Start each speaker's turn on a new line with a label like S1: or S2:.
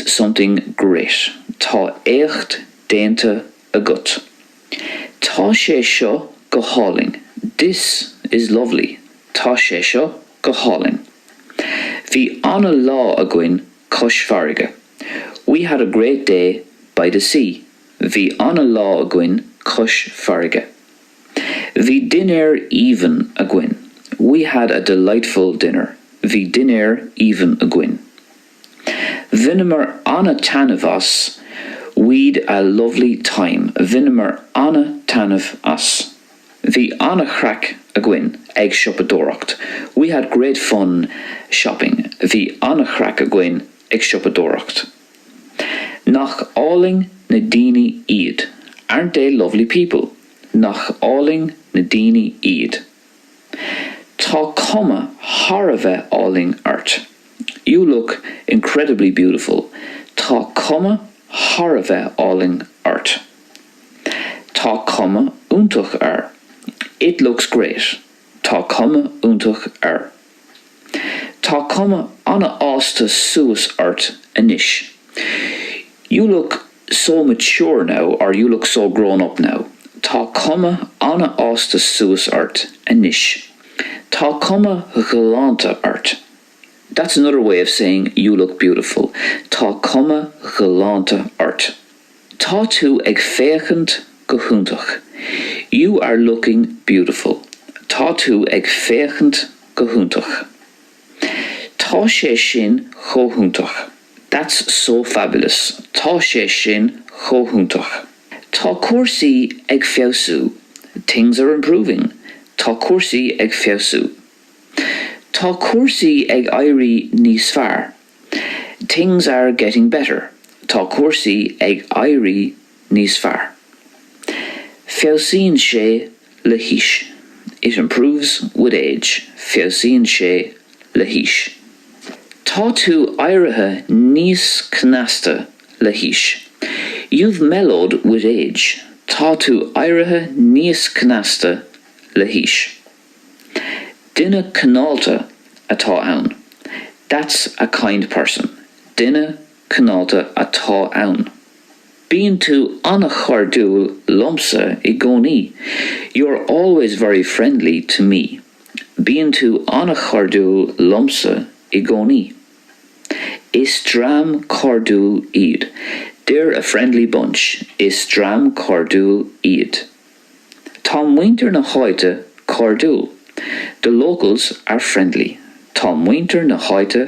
S1: is something great. Tá écht déanta agat. Tá sé seo go hálainn. This is lovely. Tá sé seo go hálainn. Bhí anna lá againn cos farige. We had a great day by the sea. Bhí anna lá againn cos farige. Bhí dinner even againn. We had a delightful dinner. Bhí dinner even againn. Vinimar anna tanamh as. We'd a lovely time. Vinimar anna tanamh as. Bhí anna chrack againn ag siopadóireacht. We had great fun shopping. Bhí anna chrack againn ag siopadóireacht. Nach álainn na daoine iad. Aren't they lovely people? Nach álainn na daoine iad. Tá cuma thar a bheith álainn ort. You look incredibly beautiful. Tá cuma thar a bheith álainn ort. Tá cuma iontach ar. It looks great. Tá cuma iontach ar. Tá cuma anna ásta suas ort anois. You look so mature now, or you look so grown up now. Tá cuma anna ásta suas ort anois. Tá cuma galanta ort. That's another way of saying you look beautiful. Tá cuma galanta ort. Tá tú ag féachant go húntach. You are looking beautiful. Tá tú ag féachant go húntach. Tá sé sin cho húntach. That's so fabulous. Tá sé sin cho húntach. Tá cuasaí ag feabhsú. Things are improving. Tá cuasaí ag feabhsú. Tá cuasaí ag éirí níos fearr. Things are getting better. Tá cuasaí ag éirí níos fearr. Feabhsíonn sé leighis. It improves with age. Feabhsíonn sé leighis. Tá tú áirithe níos cnasta leighis. You've mellowed with age. Tá tú áirithe níos cnasta leighis. Duine cineálta atá ann. That's a kind person. Duine cineálta atá ann. Bíonn tú anna chardúil lomsa I gcónaí. You're always very friendly to me. Bíonn tú anna chardúil lomsa I gcónaí. Is dram cardúil iad. They're a friendly bunch. Is dram cardúil iad. Tá muintir na háite cardúil. The locals are friendly. Tá muintir na háite